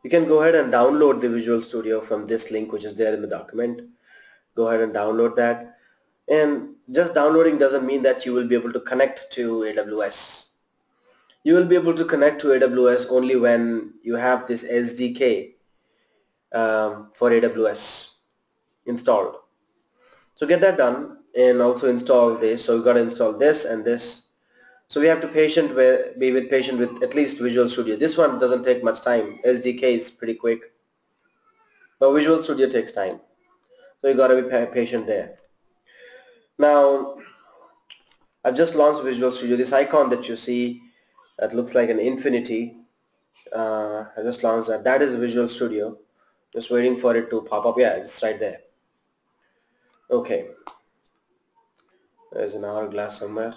You can go ahead and download the Visual Studio from this link which is there in the document. Go ahead and download that. And just downloading doesn't mean that you will be able to connect to AWS. You will be able to connect to AWS only when you have this SDK for AWS installed. So get that done and also install this. So we've got to install this and this. So we have to be patient with at least Visual Studio. This one doesn't take much time. SDK is pretty quick, but Visual Studio takes time. So you got to be patient there. Now I've just launched Visual Studio. This icon that you see that looks like an infinity, I just launched that. That is Visual Studio. Just waiting for it to pop up. Yeah, it's right there. Okay, there's an hourglass somewhere.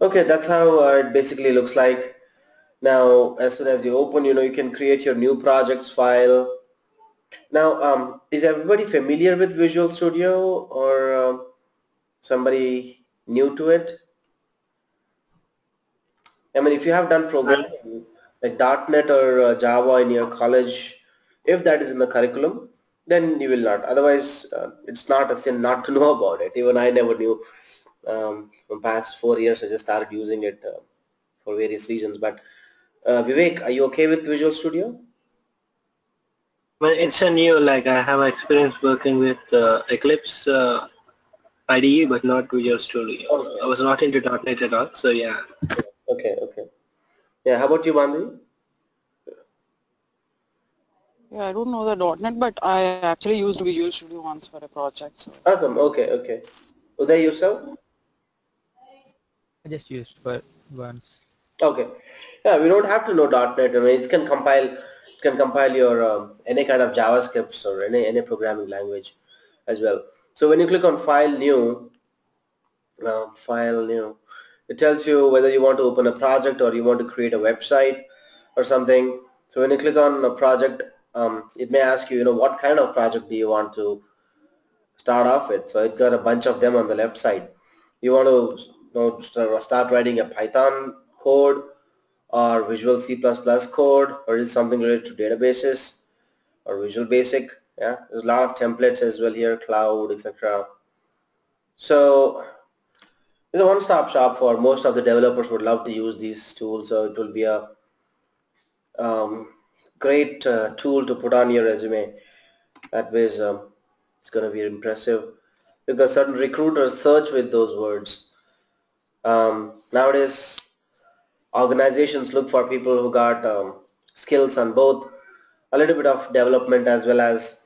Okay, that's how it basically looks like. Now as soon as you open, you can create your new projects file. Now is everybody familiar with Visual Studio, or somebody new to it? I mean, if you have done programming like .NET or Java in your college, if that is in the curriculum, then you will not. Otherwise, it's not a sin not to know about it. Even I never knew. From past 4 years, I just started using it for various reasons. But Vivek, are you okay with Visual Studio? Well, it's a new, like I have experience working with Eclipse IDE, but not Visual Studio. I Okay. was not into .NET at all, so yeah. Okay. Okay. Yeah. How about you, Bandhi? Yeah, I don't know the .NET, but I actually used Visual Studio once for a project. So Awesome. Okay. Okay. Uday, yourself? I just used for once. Okay. Yeah, we don't have to know .NET. I mean, it can compile your any kind of JavaScripts or any programming language as well. So when you click on File New, it tells you whether you want to open a project or you want to create a website or something. So when you click on a project, it may ask you, what kind of project do you want to start off with. So it got a bunch of them on the left side. You want to start writing a Python code or Visual C++ code, or is something related to databases or Visual Basic. Yeah, there's a lot of templates as well here, cloud, etc. So it's a one-stop shop for most of the developers would love to use these tools. So it will be a great tool to put on your resume. That way it's going to be impressive because certain recruiters search with those words. Nowadays organizations look for people who got skills on both a little bit of development as well as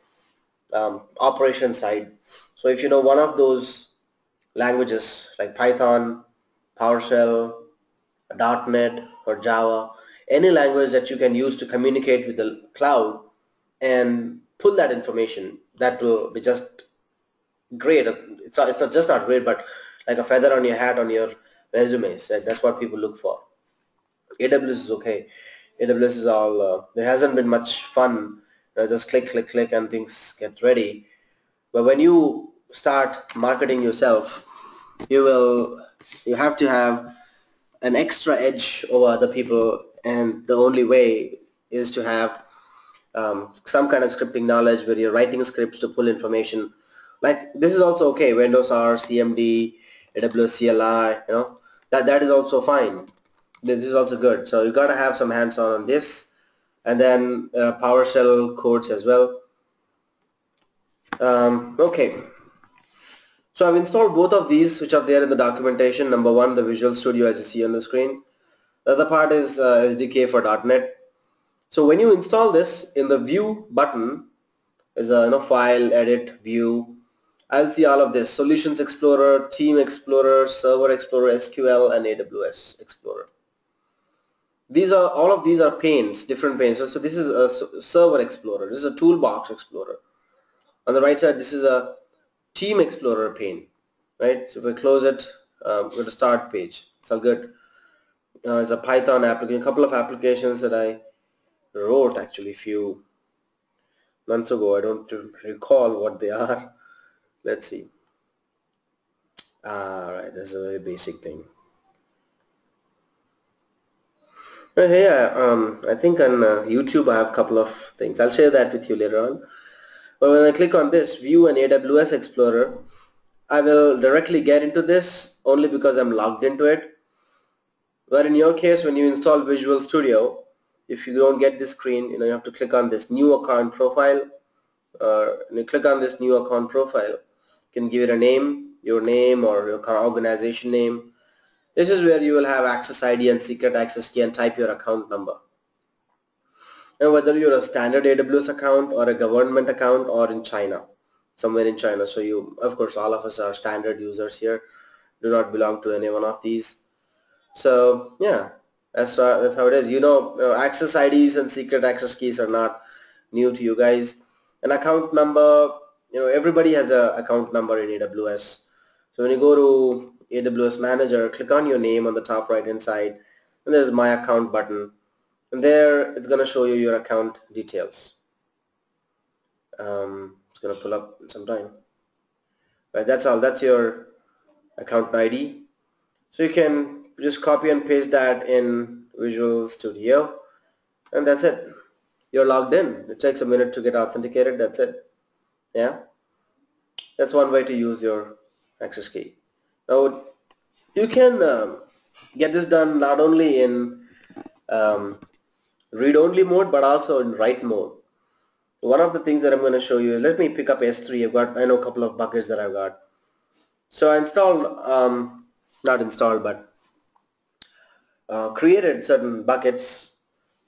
operation side. So if you know one of those languages like Python, PowerShell, .NET or Java, any language that you can use to communicate with the cloud and pull that information, that will be just great. It's not just not great, but like a feather on your hat on your resumes. Right? That's what people look for. AWS is okay. AWS is all, there hasn't been much fun. Just click, click, click and things get ready. But when you start marketing yourself, you have to have an extra edge over other people, and the only way is to have some kind of scripting knowledge where you're writing scripts to pull information. Like this is also okay. Windows R, CMD, AWS CLI, that is also fine. This is also good. So you got to have some hands-on on this, and then PowerShell codes as well. Okay. So I've installed both of these which are there in the documentation. Number one, the Visual Studio as you see on the screen. The other part is SDK for .NET. So when you install this, in the View button is a File, Edit, View. I'll see all of this: Solutions Explorer, Team Explorer, Server Explorer, SQL, and AWS Explorer. All of these are panes, different panes. So this is a Server Explorer. This is a Toolbox Explorer. On the right side, this is a Team Explorer pane, right? So if I close it, go to Start page. It's all good. It's a Python application, a couple of applications that I wrote actually a few months ago. I don't recall what they are. Let's see. All right, this is a very basic thing. Hey, I think on YouTube I have a couple of things. I'll share that with you later on. But when I click on this, view an AWS Explorer, I will directly get into this only because I'm logged into it. But in your case, when you install Visual Studio, if you don't get this screen, you have to click on this new account profile. When you click on this new account profile, you can give it a name, your name or your organization name. This is where you will have access ID and secret access key and type your account number. And whether you're a standard AWS account or a government account or in China, somewhere in China. So you, of course, all of us are standard users here, do not belong to any one of these. So yeah, that's how it is. Access IDs and secret access keys are not new to you guys. An account number, everybody has a account number in AWS. So when you go to AWS Manager, click on your name on the top right hand side, and there's My Account button, and there it's going to show you your account details. It's going to pull up in some time. Right, that's all. That's your account ID. So you can just copy and paste that in Visual Studio, and that's it. You're logged in. It takes a minute to get authenticated. That's it. Yeah, that's one way to use your access key. Now you can get this done not only in um, read-only mode but also in write mode. One of the things that I'm going to show you, let me pick up S3. I know a couple of buckets that I've got. So I installed, not installed, but created certain buckets.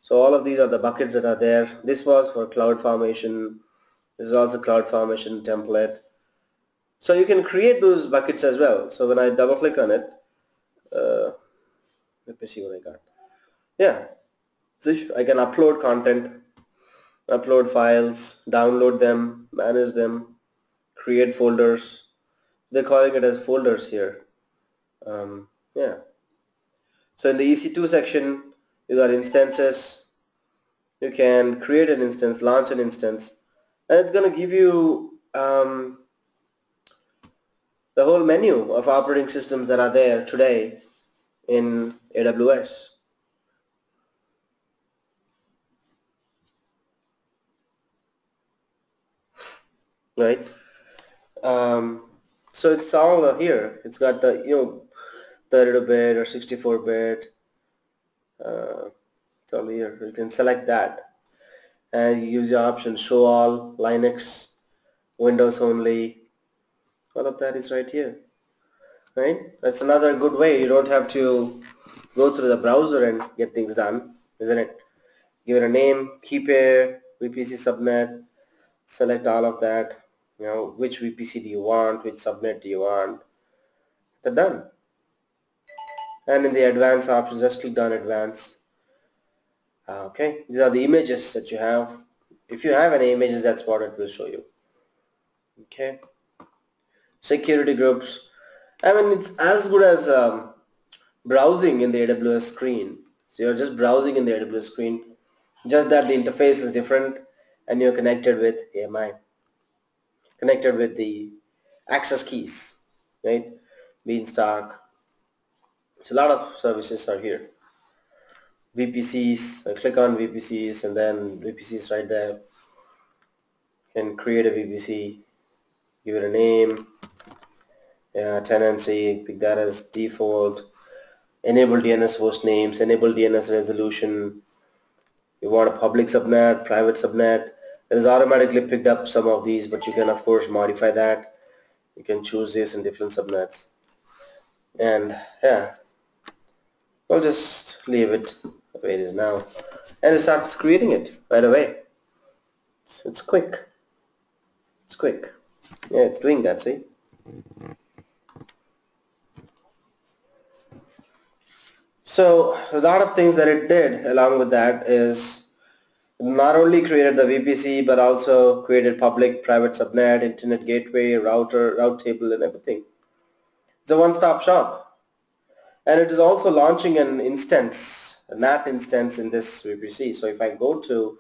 So all of these are the buckets that are there. This was for CloudFormation. This is also CloudFormation template. So you can create those buckets as well. So when I double click on it, let me see what I got. Yeah, so I can upload content, upload files, download them, manage them, create folders. They're calling it as folders here. Yeah. So in the EC2 section, you got instances. You can create an instance, launch an instance, and it's going to give you the whole menu of operating systems that are there today in AWS. Right? So it's all here. It's got the 32-bit or 64-bit. It's all here. You can select that and you use your option show all, Linux, Windows only. All of that is right here. Right? That's another good way. You don't have to go through the browser and get things done, isn't it? Give it a name, keep a VPC subnet, select all of that. Which VPC do you want, which subnet do you want. They're done. And in the advanced options, just click on advanced. Okay, these are the images that you have. If you have any images, that's what it will show you. Okay, security groups. I mean, it's as good as browsing in the AWS screen. So you're just browsing in the AWS screen, just that the interface is different and you're connected with AMI, connected with the access keys, right? Beanstalk. So a lot of services are here. VPCs, click on VPCs and then VPCs right there. You can create a VPC, give it a name, tenancy, pick that as default, enable DNS host names, enable DNS resolution. You want a public subnet, private subnet. It has automatically picked up some of these, but you can of course modify that. You can choose this in different subnets. And yeah, I'll just leave it the way it is now. And it starts creating it right away. It's quick. It's quick. Yeah, it's doing that, see? So a lot of things that it did along with that is not only created the VPC but also created public, private subnet, internet gateway, router, route table and everything. It's a one-stop shop. And it is also launching an instance, a NAT instance in this VPC. So if I go to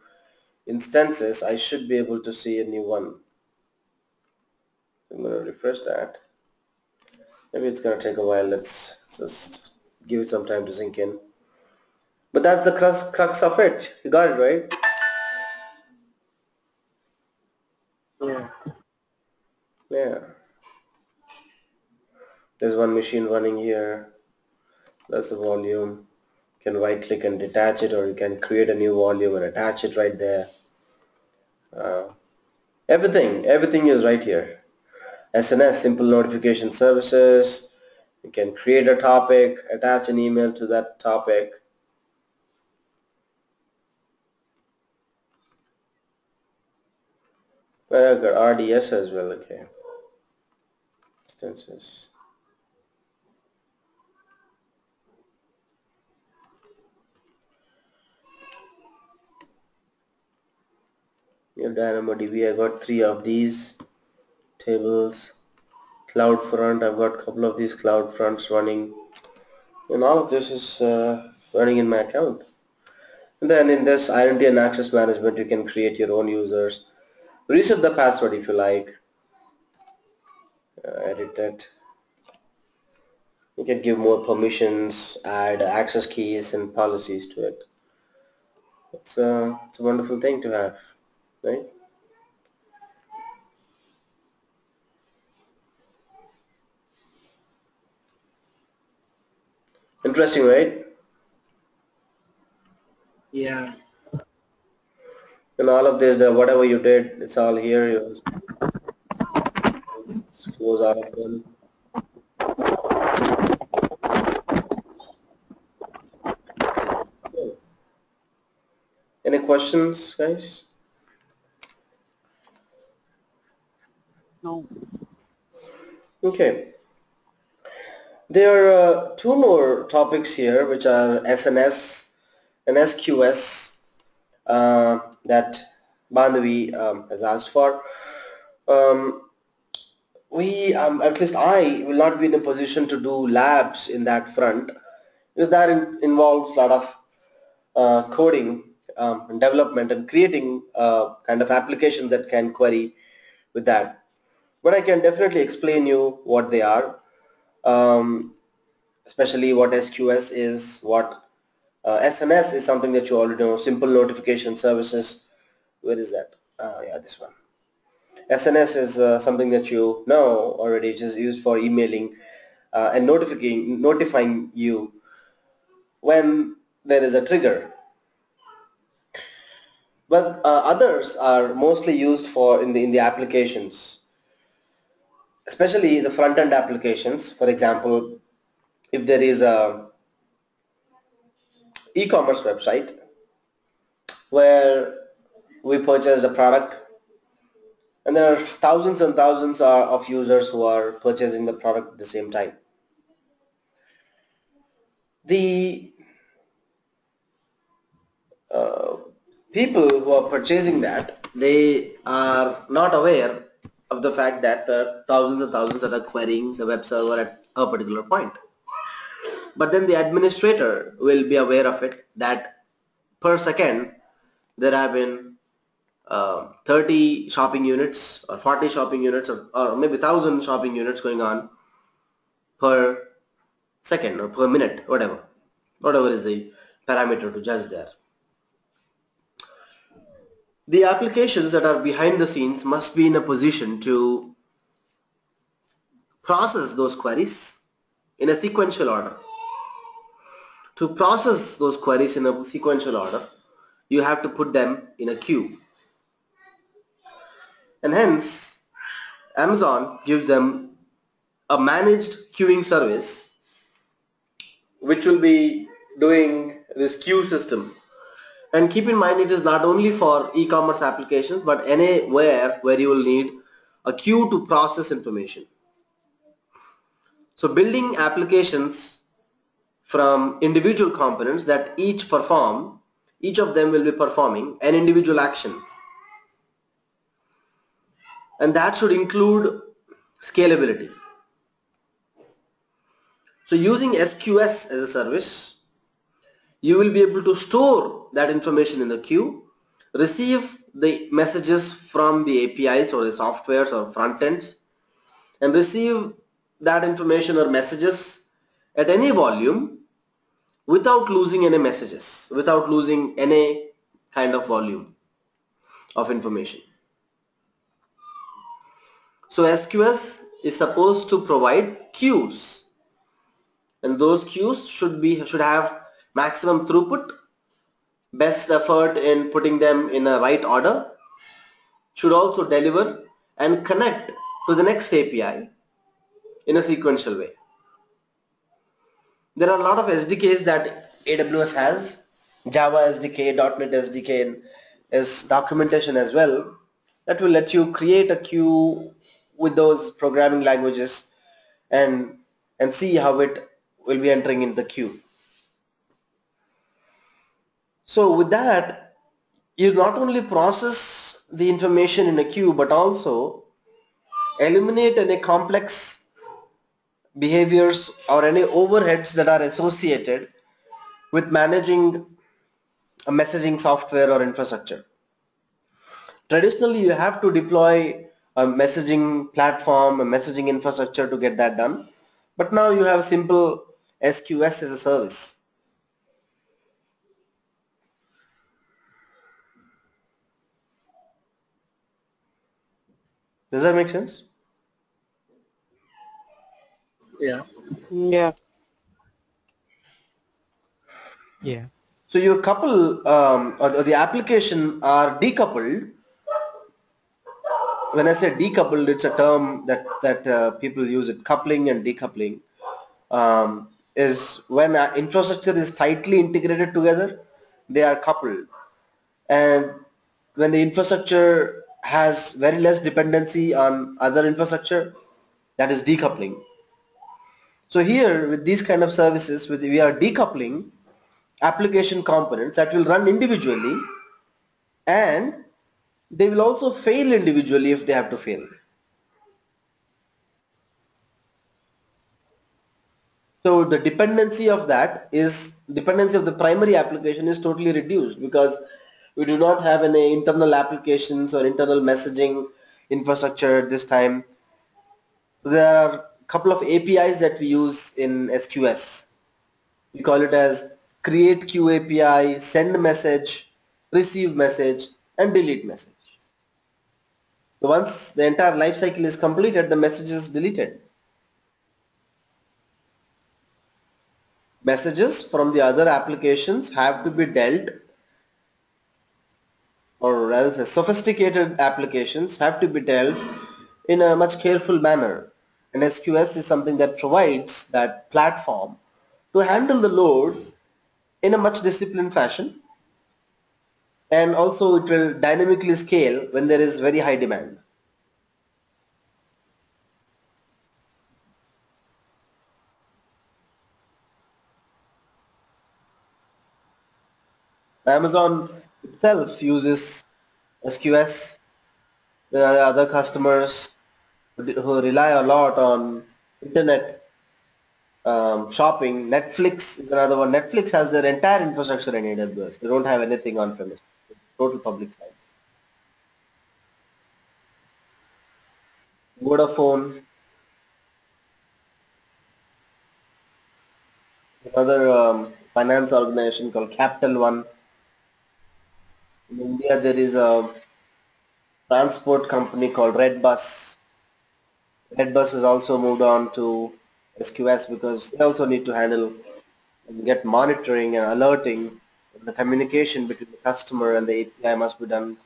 instances, I should be able to see a new one. So I'm going to refresh that. Maybe it's going to take a while. Let's just give it some time to sink in. But that's the crux of it. You got it, right? Yeah. Yeah. There's one machine running here. That's the volume. You can right click and detach it, or you can create a new volume and attach it right there. Everything is right here. SNS, simple notification services. You can create a topic, attach an email to that topic. I got RDS as well, okay. Instances. Your DynamoDB, I got 3 of these tables. CloudFront, I've got a couple of these CloudFronts running. And all of this is running in my account. And then in this identity and access management, you can create your own users. Reset the password if you like. Edit that. You can give more permissions, add access keys and policies to it. It's a wonderful thing to have, right? Interesting, right? Yeah. And all of this, whatever you did, it's all here. You just close out of them. Any questions, guys? No. Okay. There are two more topics here, which are SNS and SQS that Bandhavi has asked for. Um, at least I will not be in a position to do labs in that front because that involves a lot of coding and development and creating kind of applications that can query with that. But I can definitely explain you what they are, um, especially what SQS is, what SNS is something that you already know, simple notification services. Where is that? Yeah, this one. SNS is something that you know already, which is used for emailing and notifying you when there is a trigger. But others are mostly used for in the applications, especially the front end applications. For example, if there is a e-commerce website where we purchased a product and there are thousands and thousands of users who are purchasing the product at the same time. The people who are purchasing that, they are not aware of the fact that there are thousands and thousands that are querying the web server at a particular point. But then the administrator will be aware of it, that per second there have been 30 shopping units or 40 shopping units or maybe 1,000 shopping units going on per second or per minute, whatever is the parameter to judge there. The applications that are behind the scenes must be in a position to process those queries in a sequential order. To process those queries in a sequential order, you have to put them in a queue. And hence, Amazon gives them a managed queuing service which will be doing this queue system. And keep in mind, it is not only for e-commerce applications, but anywhere where you will need a queue to process information. So building applications from individual components that each of them will be performing an individual action. And that should include scalability. So using SQS as a service, you will be able to store that information in the queue, receive the messages from the APIs or the softwares or front ends, and receive that information or messages at any volume without losing any messages, without losing any kind of volume of information. So SQS is supposed to provide queues, and those queues should have maximum throughput, best effort in putting them in a right order, should also deliver and connect to the next API in a sequential way. There are a lot of SDKs that AWS has, Java SDK, .NET SDK, and is documentation as well, that will let you create a queue with those programming languages and see how it will be entering in the queue. So with that, you not only process the information in a queue, but also eliminate any complex behaviors or any overheads that are associated with managing a messaging software or infrastructure. Traditionally, you have to deploy a messaging platform, a messaging infrastructure to get that done. But now you have simple SQS as a service. Does that make sense? Yeah. Yeah. Yeah. So your couple or the application are decoupled. When I say decoupled, it's a term that people use it. Coupling and decoupling is when infrastructure is tightly integrated together, they are coupled. And when the infrastructure has very less dependency on other infrastructure, that is decoupling. So here with these kind of services, we are decoupling application components that will run individually, and they will also fail individually if they have to fail. So the dependency of the primary application is totally reduced because we do not have any internal applications or internal messaging infrastructure at this time. There are a couple of APIs that we use in SQS. We call it as create queue API, send message, receive message, and delete message. So once the entire life cycle is completed, the message is deleted. Messages from the other applications have to be dealt, or rather say sophisticated applications have to be dealt in a much careful manner. And SQS is something that provides that platform to handle the load in a much disciplined fashion, and also it will dynamically scale when there is very high demand. Amazon itself uses SQS. There are other customers who rely a lot on internet shopping. Netflix is another one. Netflix has their entire infrastructure in AWS. They don't have anything on premise. It's total public cloud. Vodafone, another finance organization called Capital One. In India, there is a transport company called Redbus. Redbus has also moved on to SQS because they also need to handle and get monitoring and alerting. The communication between the customer and the API must be done.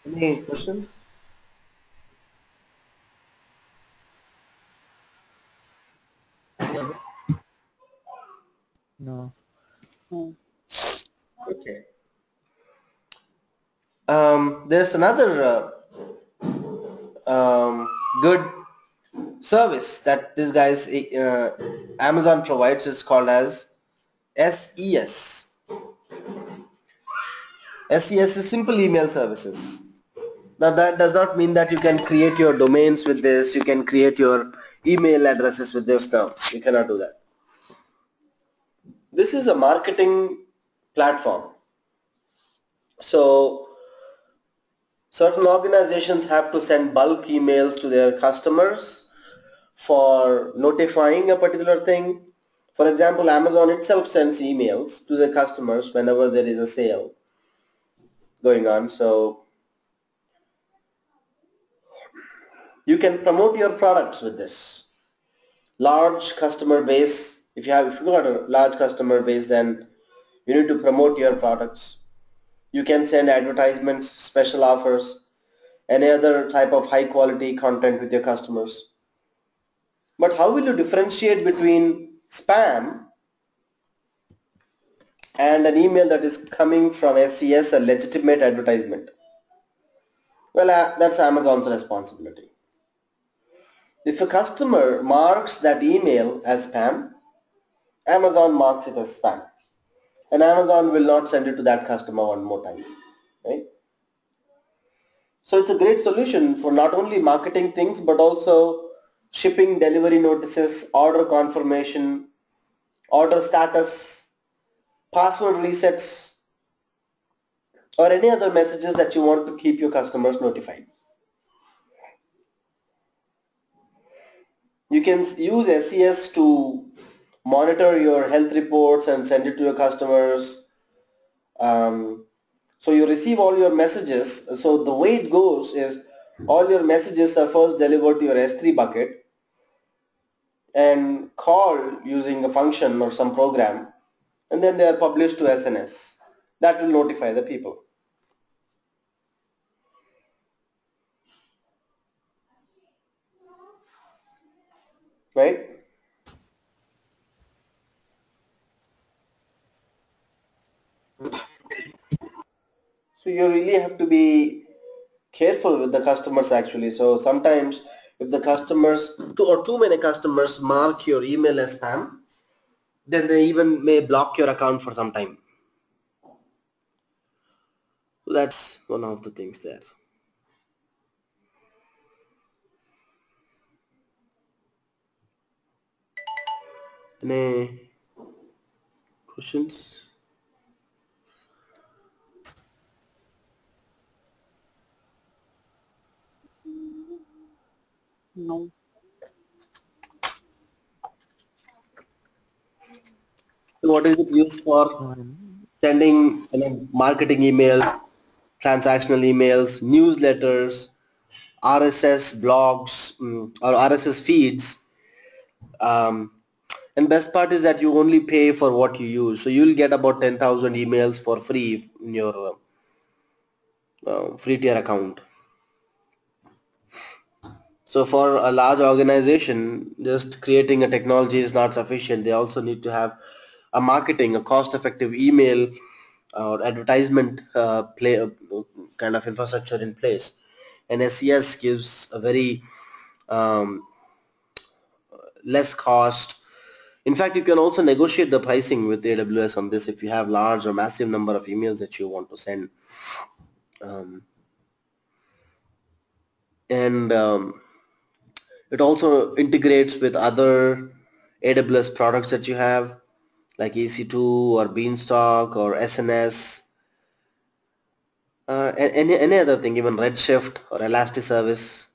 Any questions? No. Hmm. Okay. There's another good service that this guy's Amazon provides. It's called as SES. SES is simple email services. Now that does not mean that you can create your domains with this, you can create your email addresses with this. No, you cannot do that. This is a marketing platform. So Certain organizations have to send bulk emails to their customers for notifying a particular thing. For example, Amazon itself sends emails to the customers whenever there is a sale going on. So you can promote your products with this. Large customer base, if you've got a large customer base, then you need to promote your products. You can send advertisements, special offers, any other type of high quality content with your customers. But how will you differentiate between spam and an email that is coming from SES, a legitimate advertisement? Well, that's Amazon's responsibility. If a customer marks that email as spam, Amazon marks it as spam. And Amazon will not send it to that customer one more time. Right? So it's a great solution for not only marketing things, but also shipping, delivery notices, order confirmation, order status, password resets, or any other messages that you want to keep your customers notified. You can use SES to monitor your health reports and send it to your customers. So you receive all your messages. So the way it goes is all your messages are first delivered to your S3 bucket and called using a function or some program, and then they are published to SNS. That will notify the people. Right? So you really have to be careful with the customers actually. So sometimes if the customers, too many customers mark your email as spam, then they even may block your account for some time. So that's one of the things there. Any questions? No. What is it used for? No, Sending marketing email, transactional emails, newsletters, RSS blogs, or RSS feeds. Um, and best part is that you only pay for what you use. So you'll get about 10,000 emails for free in your free tier account. So for a large organization, just creating a technology is not sufficient. They also need to have a marketing, a cost-effective email or advertisement kind of infrastructure in place. And SES gives a very um, less cost. In fact, you can also negotiate the pricing with AWS on this if you have large or massive number of emails that you want to send. Um, and it also integrates with other AWS products that you have, like EC2 or Beanstalk or SNS, any other thing, even Redshift or Elasticsearch.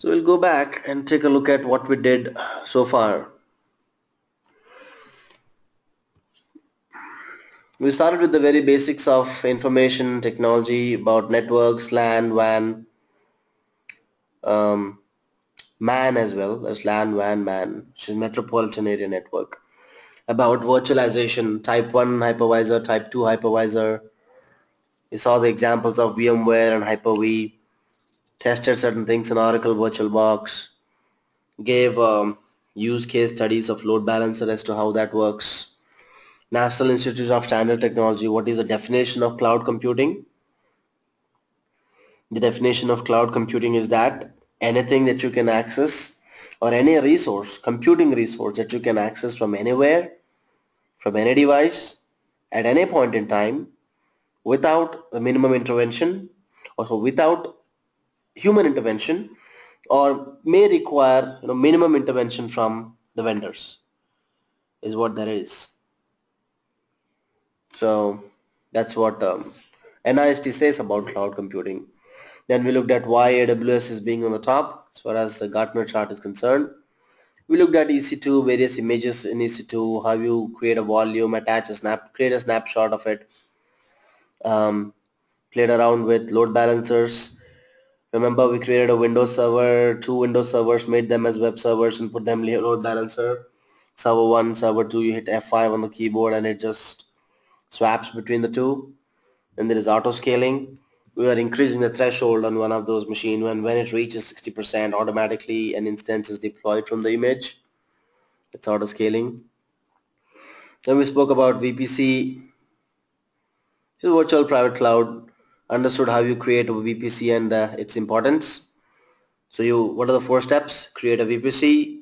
So we'll go back and take a look at what we did so far. We started with the very basics of information technology about networks, LAN, WAN, um, MAN as well as LAN, WAN, MAN, which is Metropolitan Area Network. About virtualization, type 1 hypervisor, type 2 hypervisor. We saw the examples of VMware and Hyper-V, tested certain things in Oracle VirtualBox, gave use case studies of load balancer as to how that works. National Institute of Standard Technology, what is the definition of cloud computing? The definition of cloud computing is that anything that you can access or any resource, computing resource that you can access from anywhere, from any device, at any point in time, without the minimum intervention or without human intervention, or may require minimum intervention from the vendors is what that is. So that's what NIST says about cloud computing. Then we looked at why AWS is being on the top as far as the Gartner chart is concerned. We looked at EC2, various images in EC2, how you create a volume, create a snapshot of it. Played around with load balancers. Remember, we created a Windows server, two Windows servers, made them as web servers and put them load balancer. Server 1, server 2, you hit F5 on the keyboard and it just swaps between the two. Then there is auto scaling. We are increasing the threshold on one of those machines. When it reaches 60%, automatically an instance is deployed from the image. It's auto scaling. Then we spoke about VPC, which is virtual private cloud. Understood how you create a VPC and its importance. So what are the 4 steps? Create a VPC,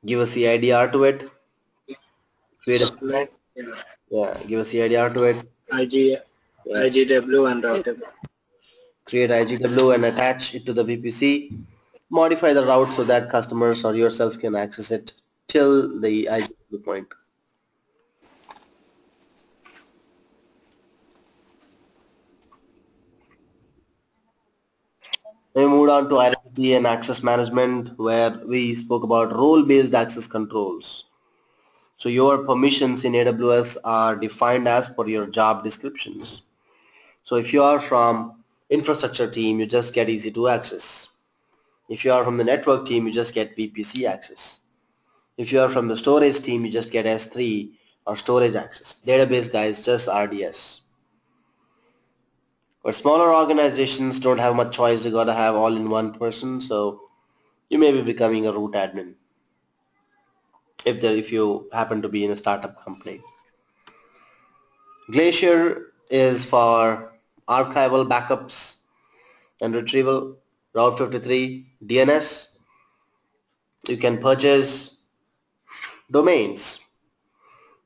give a CIDR to it, create a subnet, yeah, give a CIDR to it, IG, yeah, IGW and routable. create IGW and attach it to the VPC, modify the route so that customers or yourself can access it till the IGW point. Then we moved on to identity and access management where we spoke about role-based access controls. So your permissions in AWS are defined as per your job descriptions. So if you are from infrastructure team, you just get EC2 access. If you are from the network team, you just get VPC access. If you are from the storage team, you just get S3 or storage access. Database guys, just RDS. But smaller organizations don't have much choice. You gotta have all in one person. So you may be becoming a root admin if you happen to be in a startup company. Glacier is for archival backups and retrieval. Route 53 DNS. You can purchase domains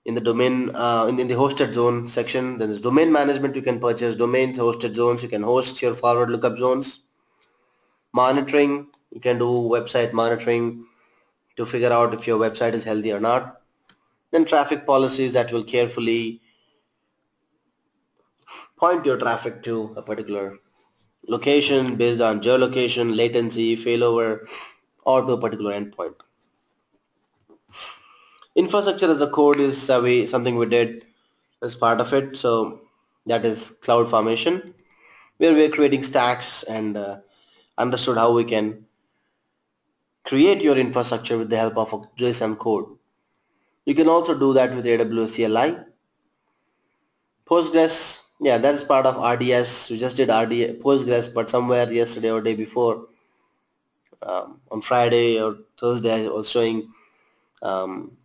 in the domain in the hosted zone section. Then there's domain management. You can purchase domains, hosted zones. You can host your forward lookup zones. Monitoring. You can do website monitoring to figure out if your website is healthy or not. Then traffic policies that will carefully point your traffic to a particular location based on geolocation, latency, failover, or to a particular endpoint. Infrastructure as a code is something we did as part of it. So that is CloudFormation, where we are creating stacks and understood how we can create your infrastructure with the help of a JSON code. You can also do that with AWS CLI. Postgres, yeah, that is part of RDS. We just did Postgres, but somewhere yesterday or day before, on Friday or Thursday, I was showing um,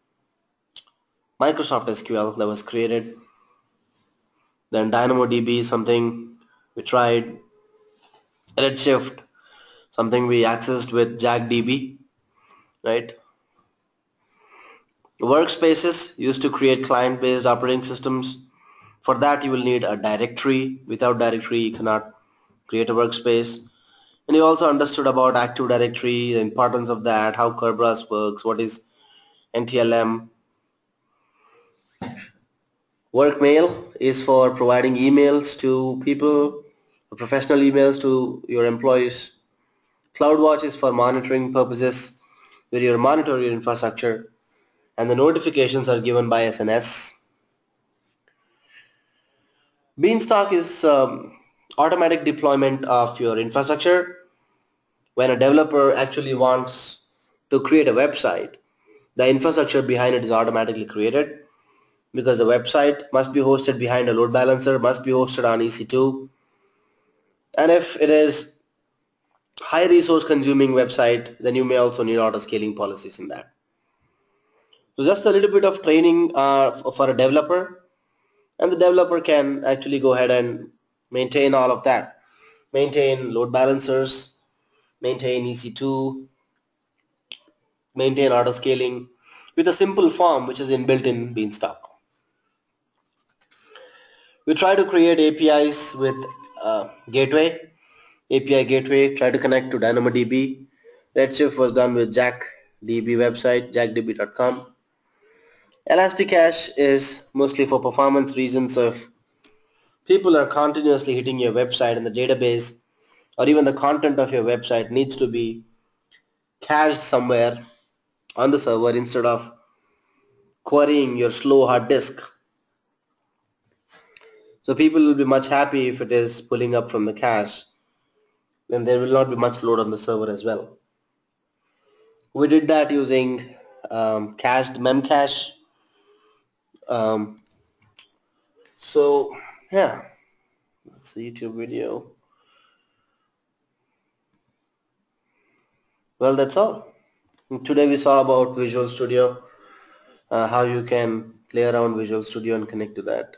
Microsoft SQL that was created. Then DynamoDB, something we tried. Redshift, something we accessed with JackDB, right? Workspaces used to create client-based operating systems. For that, you will need a directory. Without directory, you cannot create a workspace. And you also understood about Active Directory, the importance of that, how Kerberos works, what is NTLM. Workmail is for providing emails to people, professional emails to your employees. CloudWatch is for monitoring purposes, where you monitor your infrastructure, and the notifications are given by SNS. Beanstalk is automatic deployment of your infrastructure. When a developer actually wants to create a website, the infrastructure behind it is automatically created because the website must be hosted behind a load balancer, must be hosted on EC2, and if it is high resource consuming website, then you may also need auto scaling policies in that. So just a little bit of training for a developer, and the developer can actually go ahead and maintain all of that. Maintain load balancers, maintain EC2, maintain auto scaling with a simple form which is inbuilt in Beanstalk. We try to create APIs with Gateway. API gateway, try to connect to DynamoDB. Redshift was done with JackDB website, jackdb.com. Elasticache is mostly for performance reasons. So if people are continuously hitting your website and the database or even the content of your website needs to be cached somewhere on the server instead of querying your slow hard disk. So people will be much happy if it is pulling up from the cache, then there will not be much load on the server as well. We did that using cached memcache. Um, so yeah, that's the YouTube video. Well, that's all. Today we saw about Visual Studio, how you can play around Visual Studio and connect to that.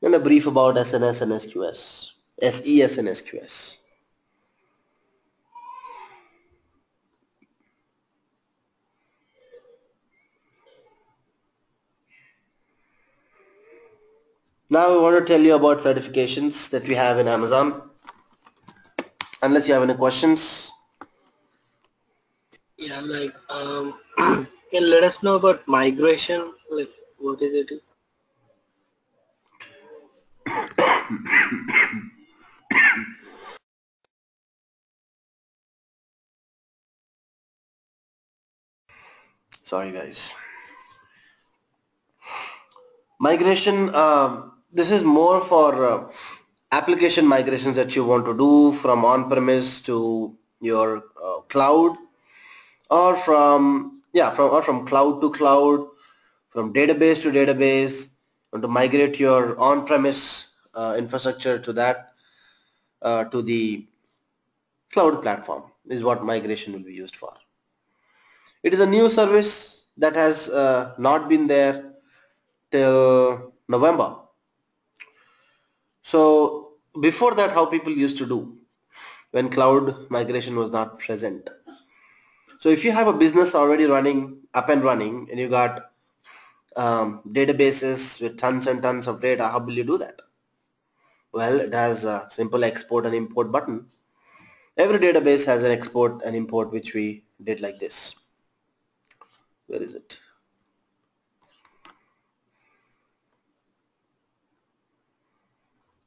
And a brief about SNS and SQS, SES and SQS. Now we want to tell you about certifications that we have in Amazon. Unless you have any questions. Yeah, like can let us know about migration. Like, what is it? Sorry guys. Migration, this is more for application migrations that you want to do from on-premise to your cloud, or from cloud to cloud, from database to database, and to migrate your on-premise infrastructure to that to the cloud platform is what migration will be used for. It is a new service that has not been there till November. So before that, how people used to do when cloud migration was not present. So if you have a business already running, up and running, and you got databases with tons and tons of data, how will you do that? Well, it has a simple export and import button. Every database has an export and import, which we did like this. Where is it?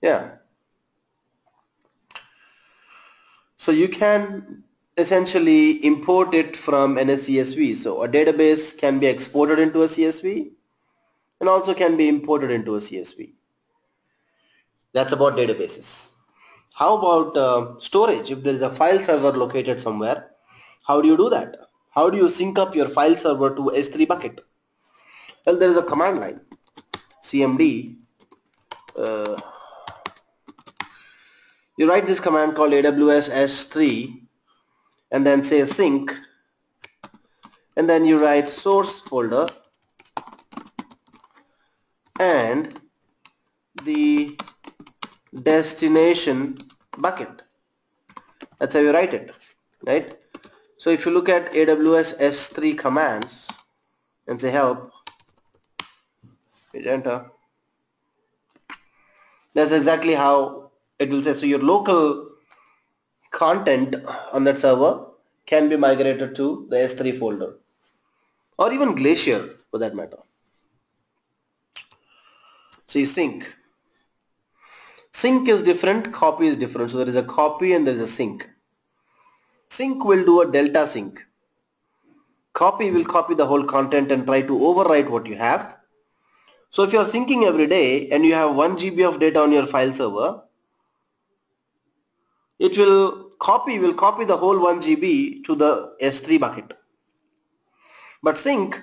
Yeah. So you can essentially import it from an CSV. So a database can be exported into a CSV and also can be imported into a CSV. That's about databases. How about storage? If there is a file server located somewhere, how do you do that? How do you sync up your file server to S3 bucket? Well, there is a command line, cmd. Uh, you write this command called AWS S3 and then say sync, and then you write source folder and the destination bucket. That's how you write it, right? So if you look at AWS S3 commands and say help, hit enter, that's exactly how it will say. So your local content on that server can be migrated to the S3 folder, or even Glacier for that matter. So you sync. Sync is different, copy is different. So there is a copy and there is a sync. Sync will do a delta sync. Copy will copy the whole content and try to overwrite what you have. So if you are syncing every day and you have 1 GB of data on your file server, it will copy the whole 1 GB to the S3 bucket. But sync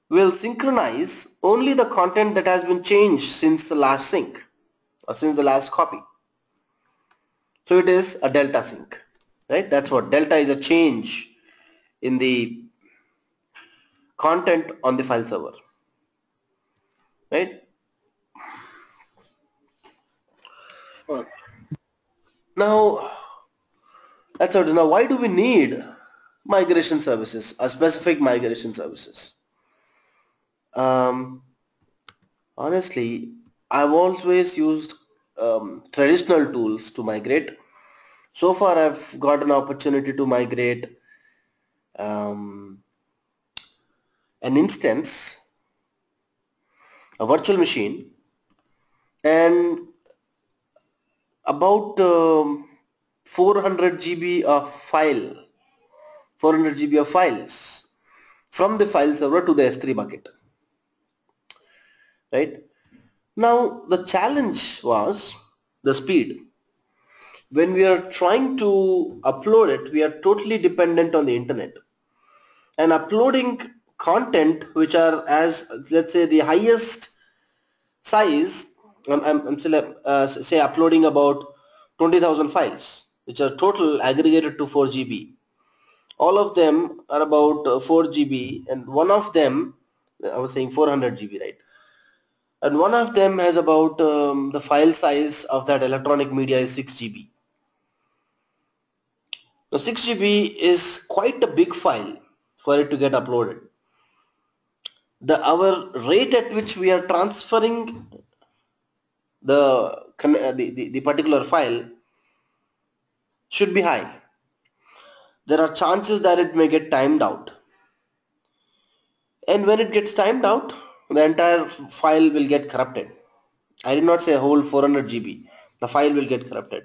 will synchronize only the content that has been changed since the last sync or since the last copy. So it is a delta sync, right? That's what delta is, a change in the content on the file server, right? Oh, Now that's how it is. Now why do we need migration services or specific migration services? Um, Honestly, I've always used traditional tools to migrate. So far, I've got an opportunity to migrate um, an instance, a virtual machine, and about 400 GB of file, 400 GB of files from the file server to the S3 bucket, right? Now, the challenge was the speed. When we are trying to upload it, we are totally dependent on the internet. And uploading content which are as, let's say, the highest size, I'm still, say uploading about 20,000 files, which are total aggregated to 4 GB. All of them are about 4 GB, and one of them, I was saying 400 GB, right? And one of them has about the file size of that electronic media is 6 GB. Now 6 GB is quite a big file for it to get uploaded. Our rate at which we are transferring the particular file should be high. There are chances that it may get timed out. And when it gets timed out, the entire file will get corrupted. I did not say a whole 400 GB. The file will get corrupted.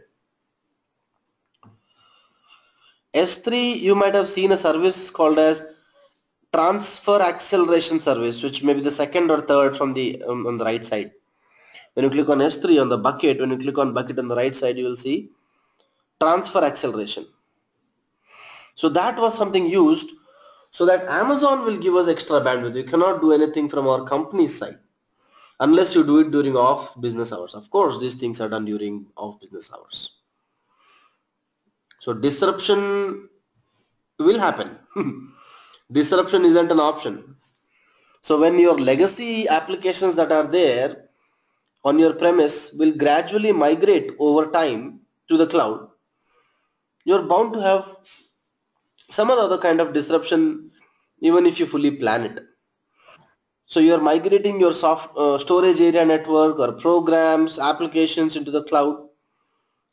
S3, you might have seen a service called as transfer acceleration service, which may be the second or third from the on the right side. When you click on S3 on the bucket, when you click on bucket on the right side, you will see transfer acceleration. So that was something used so that Amazon will give us extra bandwidth. We cannot do anything from our company's side unless you do it during off business hours. Of course, these things are done during off business hours. So disruption will happen. Disruption isn't an option. So when your legacy applications that are there on your premise will gradually migrate over time to the cloud, you're bound to have some other kind of disruption even if you fully plan it. So you're migrating your storage area network or programs, applications into the cloud.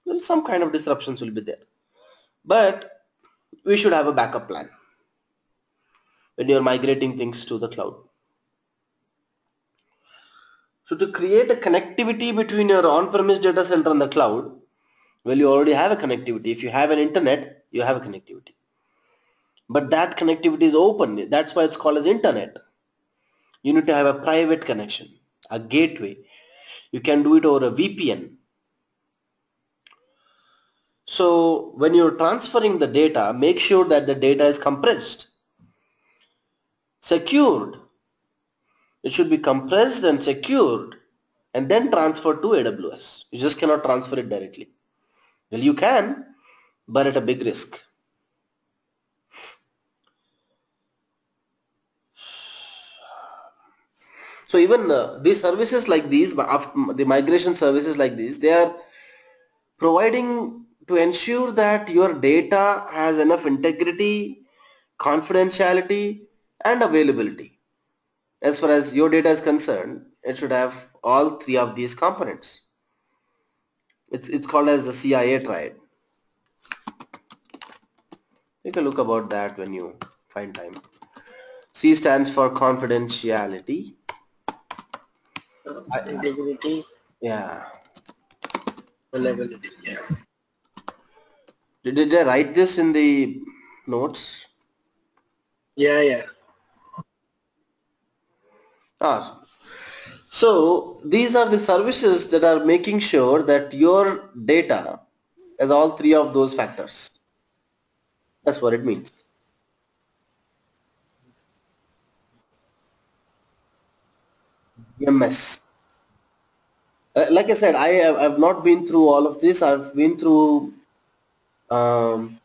Well, some kind of disruptions will be there. But we should have a backup plan when you're migrating things to the cloud. So to create a connectivity between your on-premise data center and the cloud, well, you already have a connectivity. If you have an internet, you have a connectivity. But that connectivity is open. That's why it's called as internet. You need to have a private connection, a gateway. You can do it over a VPN. So when you're transferring the data, make sure that the data is compressed, secured. It should be compressed and secured and then transferred to AWS. You just cannot transfer it directly. Well, you can, but at a big risk. So even these services like these, the migration services like these, they are providing to ensure that your data has enough integrity, confidentiality, and availability. As far as your data is concerned, it should have all three of these components. It's called as the CIA triad. Take a look about that when you find time. C stands for confidentiality. Integrity, Yeah. reliability. Yeah. Did I write this in the notes? Yeah, yeah. Ah, so these are the services that are making sure that your data has all three of those factors. That's what it means. DMS. Like I said, I've not been through all of this. I've been through um,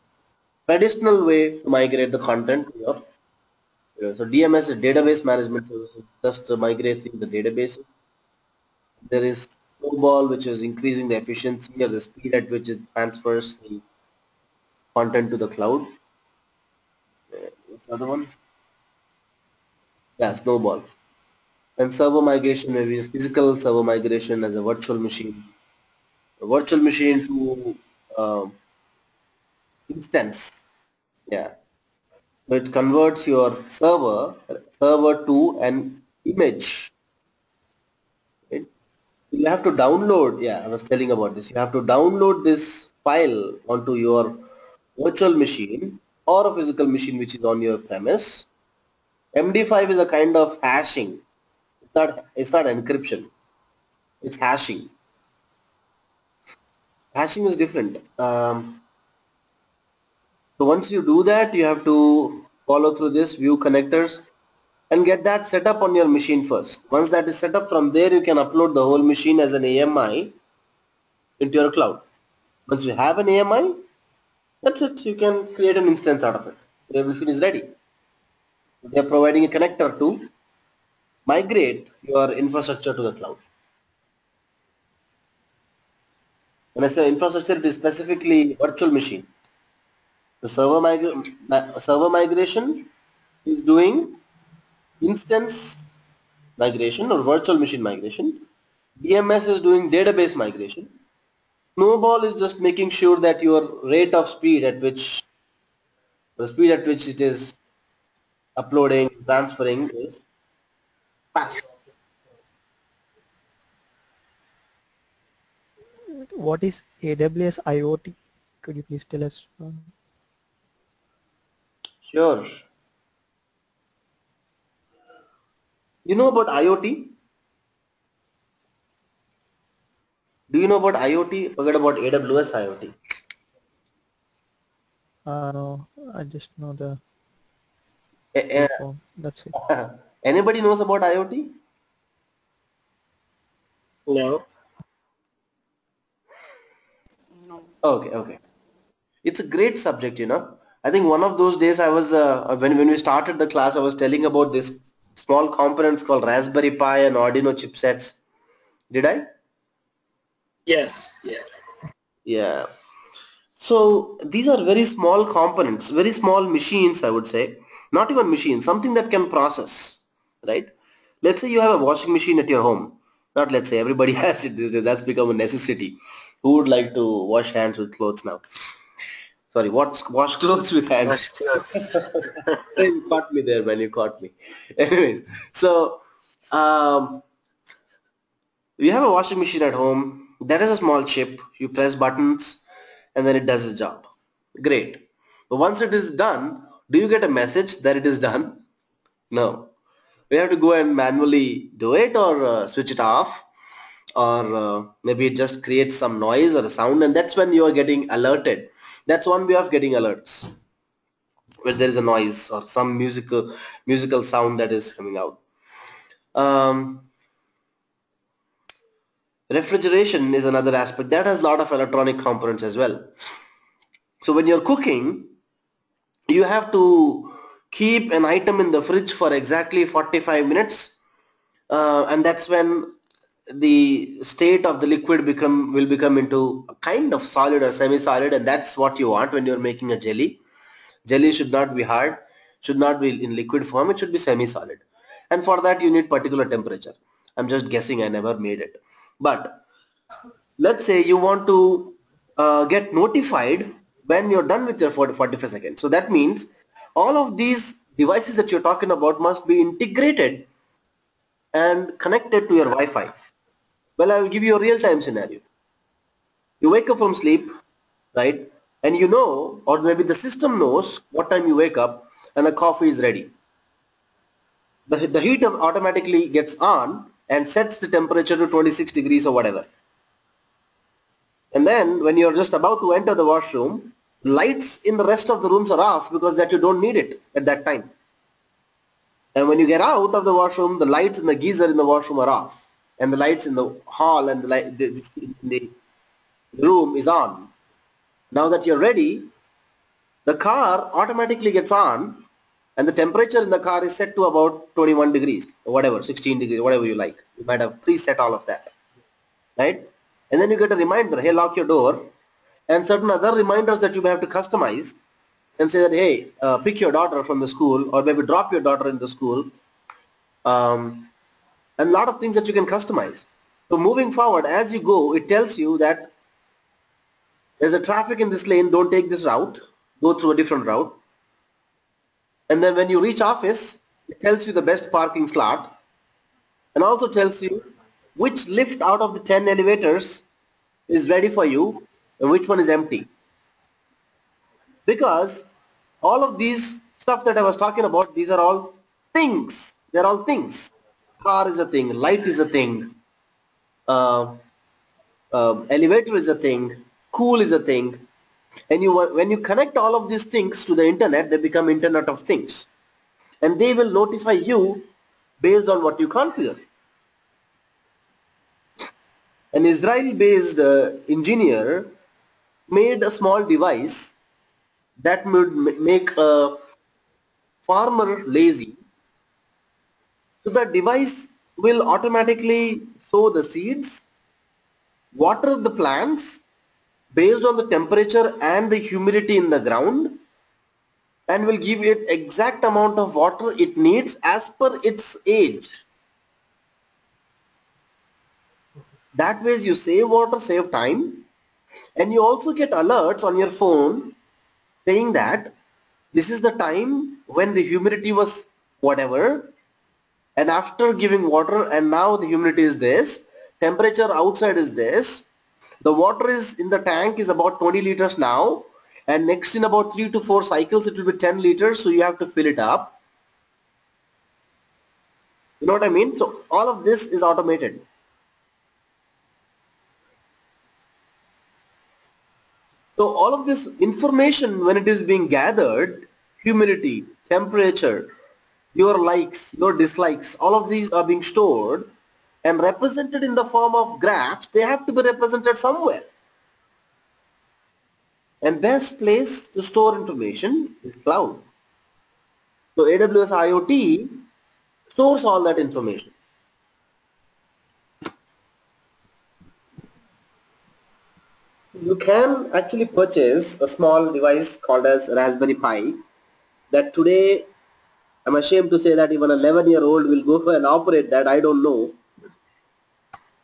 traditional way to migrate the content to your, so DMS is database management services, just migrating the databases. There is Snowball, which is increasing the efficiency or the speed at which it transfers the content to the cloud. What's the other one? Yeah, Snowball. And server migration, maybe physical server migration as a virtual machine. a virtual machine to instance. Yeah. So it converts your server to an image. Right? You have to download. Yeah, I was telling about this. You have to download this file onto your virtual machine or a physical machine which is on your premise. MD5 is a kind of hashing. It's not encryption. It's hashing. Hashing is different. So once you do that, you have to follow through this view connectors and get that set up on your machine first. Once that is set up, from there you can upload the whole machine as an AMI into your cloud. Once you have an AMI, that's it. You can create an instance out of it. Your machine is ready. They are providing a connector to migrate your infrastructure to the cloud. When I say infrastructure, it is specifically virtual machine. The server migration is doing instance migration or virtual machine migration. DMS is doing database migration. Snowball is just making sure that your rate of speed at which the speed at which it is uploading, transferring is fast. What is AWS IoT? Could you please tell us? Sure. You know about IoT? Do you know about IoT? Forget about AWS IoT. No, I just know the Eh, full form. That's it. Anybody knows about IoT? No. No. Okay, okay. It's a great subject, you know. I think one of those days I was when we started the class, I was telling about this small components called Raspberry Pi and Arduino chipsets. Did I? Yes. Yeah. Yeah. So these are very small components, very small machines, I would say. Not even machines, something that can process, right? Let's say you have a washing machine at your home. Not let's say everybody has it these days. That's become a necessity. Who would like to wash hands with clothes now? Sorry, wash clothes with hands. That's close. You caught me there, man. You caught me. Anyways, so um, you have a washing machine at home. That is a small chip. You press buttons, and then it does its job. Great. But once it is done, do you get a message that it is done? No. We have to go and manually do it or switch it off, or maybe it just creates some noise or a sound, and that's when you are getting alerted. That's one way of getting alerts, where there is a noise or some musical sound that is coming out. Um, Refrigeration is another aspect that has a lot of electronic components as well. So when you're cooking, you have to keep an item in the fridge for exactly 45 minutes, and that's when the state of the liquid will become into a kind of solid or semi-solid, and that's what you want when you're making a jelly. Jelly should not be hard, should not be in liquid form, it should be semi-solid. And for that you need particular temperature. I'm just guessing, I never made it. But let's say you want to get notified when you're done with your 45 seconds. So that means all of these devices that you're talking about must be integrated and connected to your Wi-Fi. Well, I will give you a real-time scenario. You wake up from sleep, right? And you know, or maybe the system knows what time you wake up and the coffee is ready. The heater automatically gets on and sets the temperature to 26 degrees or whatever. And then when you're just about to enter the washroom, lights in the rest of the rooms are off because that you don't need it at that time. And when you get out of the washroom, the lights in the geyser in the washroom are off. And the lights in the hall and the room is on. Now that you're ready, the car automatically gets on and the temperature in the car is set to about 21 degrees or whatever, 16 degrees, whatever you like. You might have preset all of that, right? And then you get a reminder, hey, lock your door, and certain other reminders that you may have to customize and say that, hey, pick your daughter from the school or maybe drop your daughter in the school, and a lot of things that you can customize. So moving forward, as you go, it tells you that There's a traffic in this lane, don't take this route, go through a different route. And then when you reach office, it tells you the best parking slot and also tells you which lift out of the 10 elevators is ready for you and which one is empty. Because all of these stuff that I was talking about, these are all things. They're all things. Car is a thing, light is a thing, uh, elevator is a thing, cool is a thing. And when you connect all of these things to the internet, they become Internet of Things. And they will notify you based on what you configure. An Israel-based engineer made a small device that would make a farmer lazy. So the device will automatically sow the seeds, water the plants based on the temperature and the humidity in the ground, and will give it exact amount of water it needs as per its age. That way you save water, save time, and you also get alerts on your phone saying that this is the time when the humidity was whatever, and after giving water and now the humidity is this, temperature outside is this, the water is in the tank is about 20 liters now, and next in about 3 to 4 cycles it will be 10 liters, so you have to fill it up. You know what I mean? So all of this is automated. So all of this information, when it is being gathered, humidity, temperature, your likes, your dislikes, all of these are being stored and represented in the form of graphs. They have to be represented somewhere. And best place to store information is cloud. So AWS IoT stores all that information. You can actually purchase a small device called as Raspberry Pi that today I'm ashamed to say that even an 11-year-old will go and operate that. I don't know.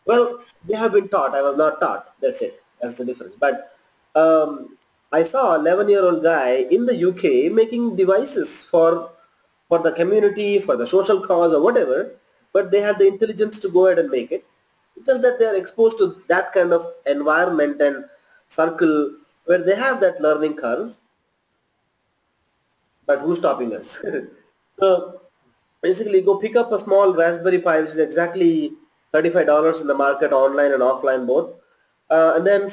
Well, they have been taught. I was not taught. That's it. That's the difference. But I saw an 11-year-old guy in the UK making devices for the community, for the social cause or whatever. But they had the intelligence to go ahead and make it. It's just that they are exposed to that kind of environment and circle where they have that learning curve. But who's stopping us? So basically go pick up a small Raspberry Pi, which is exactly $35 in the market, online and offline both, and then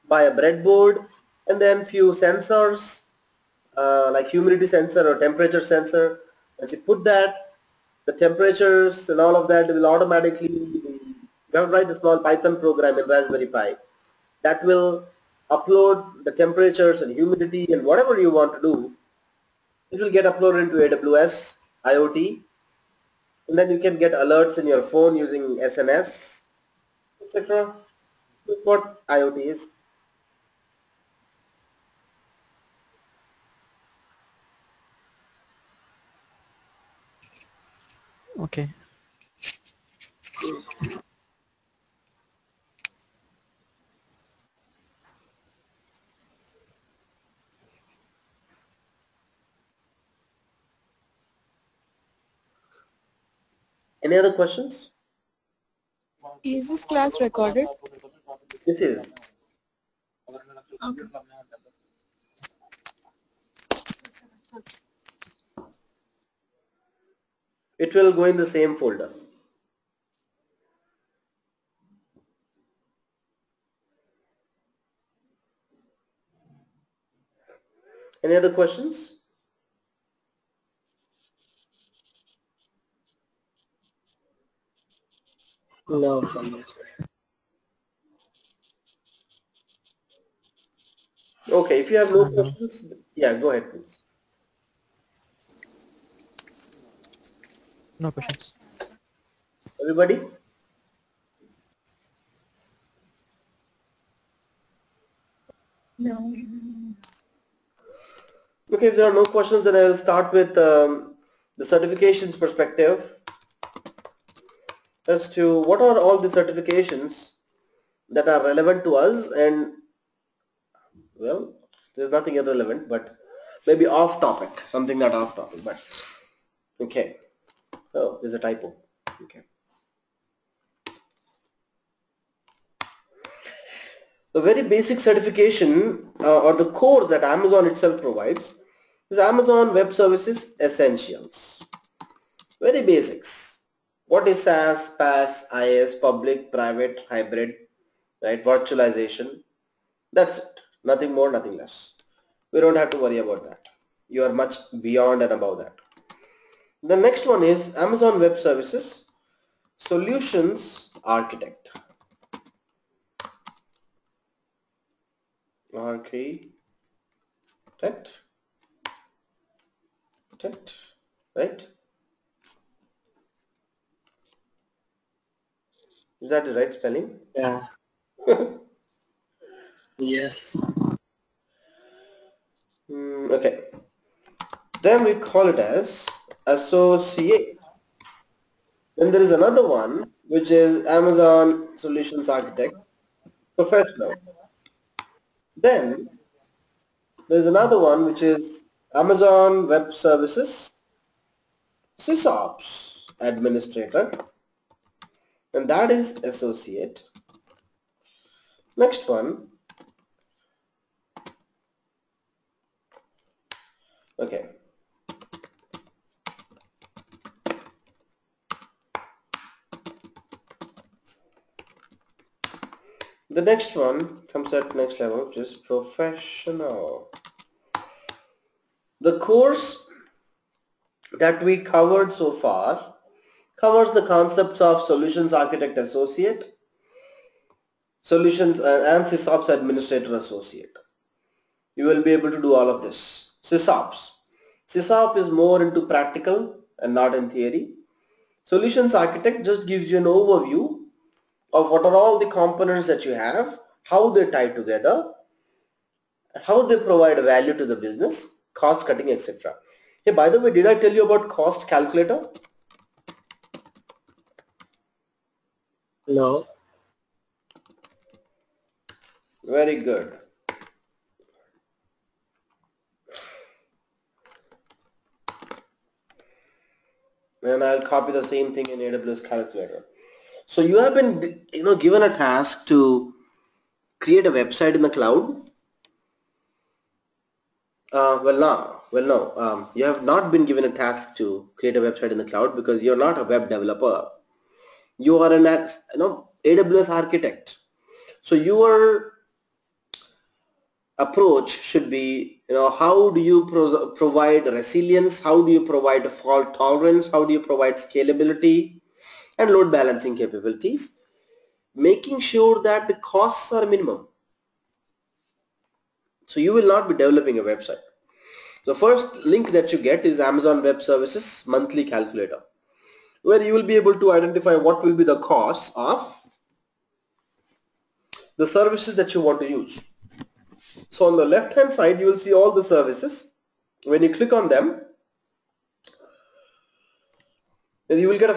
buy a breadboard and then few sensors like humidity sensor or temperature sensor. Once you put that, the temperatures and all of that will automatically, you have to write a small Python program in Raspberry Pi that will upload the temperatures and humidity and whatever you want to do. It will get uploaded into AWS IoT, and then you can get alerts in your phone using SNS, etc. That's what IoT is. Okay. Any other questions? Is this class recorded? This is. Okay. It will go in the same folder. Any other questions? No, from my side. Okay, if you have no No, questions, yeah, go ahead please. no questions. Everybody? No. Okay, if there are no questions, then I will start with the certifications perspective as to what are all the certifications that are relevant to us and Well, there's nothing irrelevant, but maybe off topic, something not off topic, but okay. Oh, there's a typo. Okay. The very basic certification or the course that Amazon itself provides is Amazon Web Services Essentials. Very basics. What is SaaS, PaaS, IaaS, public, private, hybrid, right? Virtualization. That's it. Nothing more, nothing less. We don't have to worry about that. You are much beyond and above that. The next one is Amazon Web Services Solutions Architect. Architect. Right? Is that the right spelling? Yeah. Yes. Okay. Then we call it as associate. Then there is another one which is Amazon Solutions Architect Professional. Then there is another one which is Amazon Web Services SysOps Administrator, and that is associate. Next one. Okay. The next one comes at next level, which is professional. The course that we covered so far covers the concepts of Solutions Architect Associate, Solutions and SysOps Administrator Associate. You will be able to do all of this. SysOps. SysOps is more into practical and not in theory. Solutions Architect just gives you an overview of what are all the components that you have, how they tie together, how they provide value to the business, cost cutting, etc. Hey, by the way, did I tell you about cost calculator? No. Very good. And I'll copy the same thing in AWS calculator. So you have been, given a task to create a website in the cloud. No. You have not been given a task to create a website in the cloud because you're not a web developer. You are an AWS architect. So your approach should be, how do you provide resilience? How do you provide fault tolerance? How do you provide scalability and load balancing capabilities? Making sure that the costs are minimum. So you will not be developing a website. The first link that you get is Amazon Web Services monthly calculator, where you will be able to identify what will be the cost of the services that you want to use. So on the left hand side, you will see all the services. When you click on them, you will get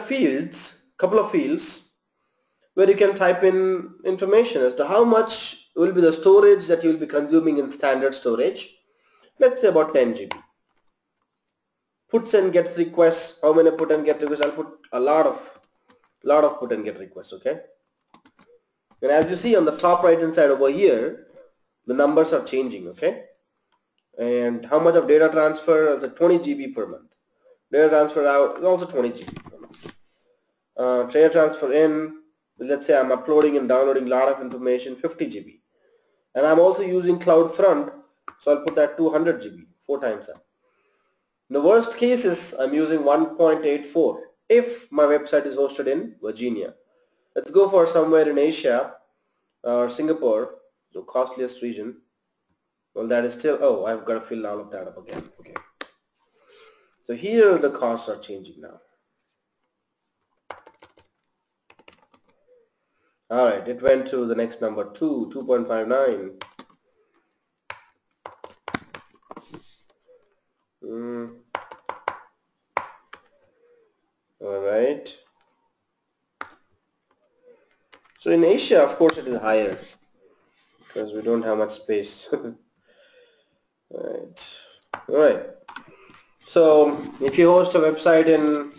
couple of fields where you can type in information as to how much will be the storage that you will be consuming in standard storage. Let's say about 10 GB. Puts and gets requests. How many put and get requests? I'll put a lot of put and get requests. Okay. And as you see on the top right hand side over here, the numbers are changing. Okay. And how much of data transfer is 20 GB per month. Data transfer out is also 20 GB per month. Data transfer in, let's say I'm uploading and downloading a lot of information, 50 GB. And I'm also using CloudFront, so I'll put that 200 GB, 4 times that. In the worst cases, I'm using 1.84 if my website is hosted in Virginia. Let's go for somewhere in Asia or Singapore, the costliest region. Well, that is still, oh, I've got to fill all of that up again. Okay. So here the costs are changing now. All right, it went to the next number 2.59. All right. So in Asia, of course, it is higher because we don't have much space. Right. So if you host a website in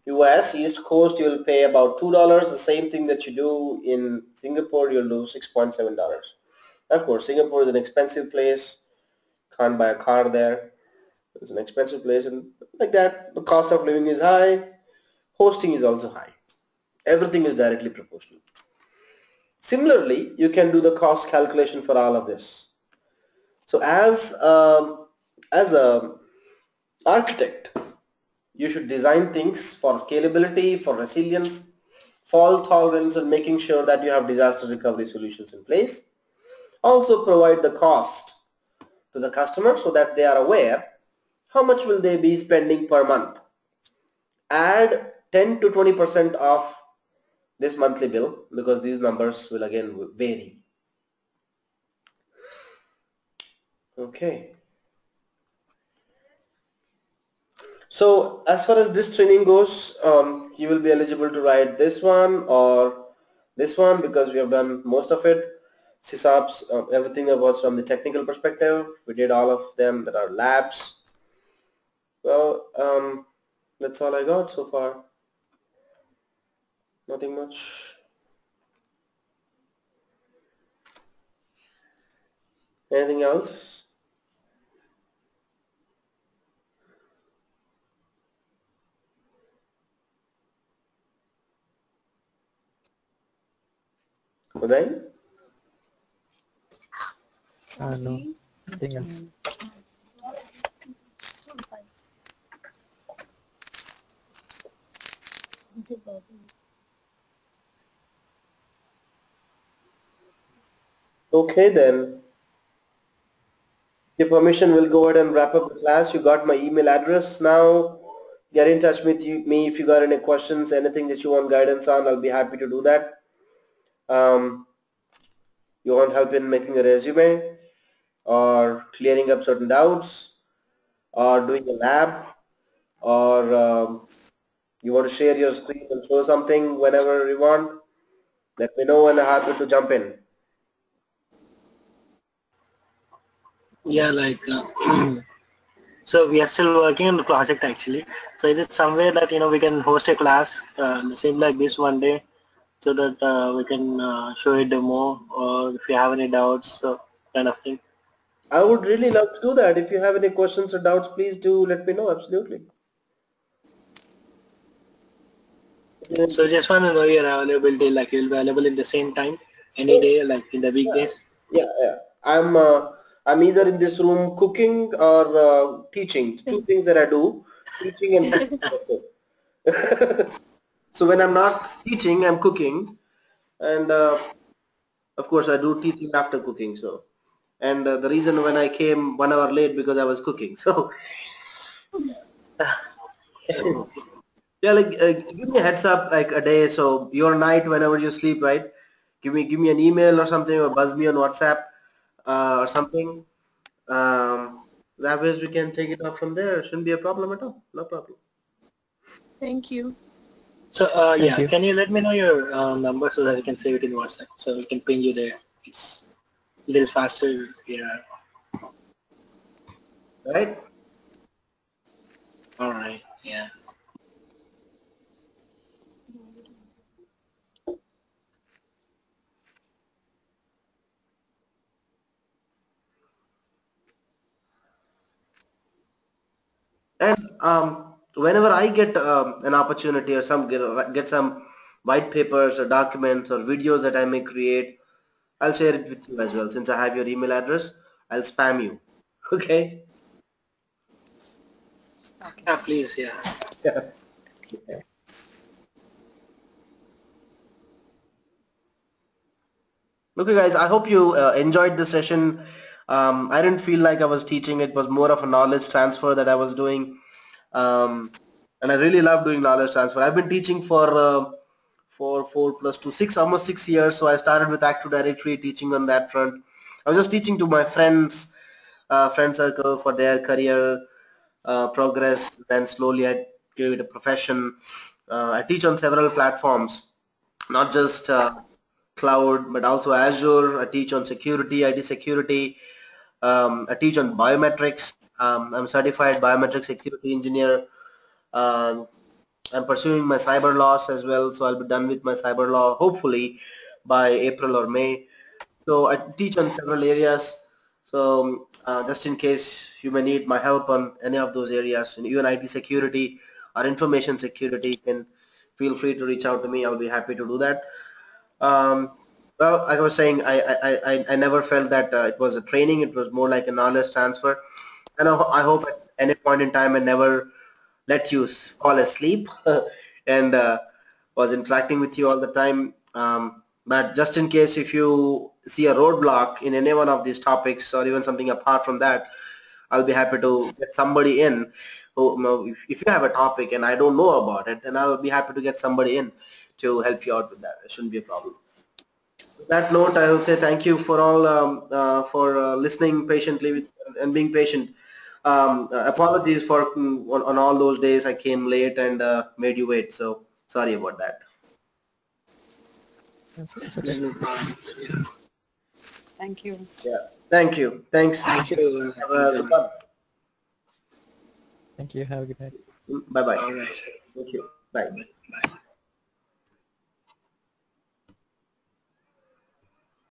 US East Coast, you'll pay about $2. The same thing that you do in Singapore, you'll do $6.7. Of course, Singapore is an expensive place. Can't buy a car there. It's an expensive place, and like that, the cost of living is high. Hosting is also high. Everything is directly proportional. Similarly, you can do the cost calculation for all of this. So as a architect, you should design things for scalability, for resilience, fault tolerance, and making sure that you have disaster recovery solutions in place. Also provide the cost to the customer so that they are aware how much will they be spending per month. Add 10 to 20% of this monthly bill, because these numbers will again vary. Okay. So as far as this training goes, you will be eligible to write this one or this one, because we have done most of it. sysops, everything that was from the technical perspective, we did all of them. There are labs. Well, that's all I got so far. Nothing much. Anything else? Uday? No, nothing else. Okay then. With your permission, we'll go ahead and wrap up the class. You got my email address now. Get in touch with me if you got any questions, anything that you want guidance on. I'll be happy to do that. You want help in making a resume or clearing up certain doubts or doing a lab, or you want to share your screen and show something whenever you want, let me know and I'm happy to jump in. Yeah, like so we are still working on the project actually. So is it somewhere that we can host a class the same like this one day, so that we can show a demo, or if you have any doubts, so kind of thing. I would really love to do that. If you have any questions or doubts, please do let me know. Absolutely. So just want to know your availability, like you'll be available in the same time any Oh, day, like in the yeah, weekdays. yeah. I'm either in this room cooking or teaching. Two things that I do, teaching and cooking. That's it. So when I'm not teaching, I'm cooking, and of course I do teaching after cooking. So, and the reason when I came 1 hour late because I was cooking. So yeah, like give me a heads up like a day. So your night whenever you sleep, right? Give me an email or something, or buzz me on WhatsApp or something. That ways we can take it off from there. Shouldn't be a problem at all. No problem. Thank you. So Thank yeah, you. can you let me know your number so that we can save it in WhatsApp, so we can ping you there. It's a little faster. Yeah. Right? All right. Yeah. And whenever I get an opportunity or get some white papers or documents or videos that I may create, I'll share it with you as well. Since I have your email address, I'll spam you. Okay? Okay. Yeah, please. Yeah. Yeah. Okay, guys, I hope you enjoyed the session. I didn't feel like I was teaching. It was more of a knowledge transfer that I was doing. And I really love doing knowledge transfer. I've been teaching for 4 plus 2 6, almost 6 years. So I started with Active Directory teaching on that front. I was just teaching to my friend circle for their career progress. Then slowly I gave it a profession. I teach on several platforms, not just cloud, but also Azure. I teach on security, IT security, I teach on biometrics. I'm certified biometric security engineer. Um I'm pursuing my cyber laws as well, so I'll be done with my cyber law hopefully by April or May. So I teach on several areas. So just in case you may need my help on any of those areas, and even IT security or information security, you can feel free to reach out to me. I'll be happy to do that. Um, well, like I was saying, I never felt that it was a training. It was more like a knowledge transfer. And I hope at any point in time I never let you fall asleep and was interacting with you all the time. But just in case if you see a roadblock in any one of these topics or even something apart from that, I'll be happy to get somebody in who, if you have a topic and I don't know about it, then I'll be happy to get somebody in to help you out with that. It shouldn't be a problem. With that note, I will say thank you for all for listening patiently and being patient. Apologies for on all those days I came late and made you wait. So sorry about that. It's Yeah, okay. no problem. Yeah. Thank you. Yeah. Thank you. Thanks. Thank you. Have a good one. Thank you. Have a good night. Bye bye. All right. Thank you. Bye.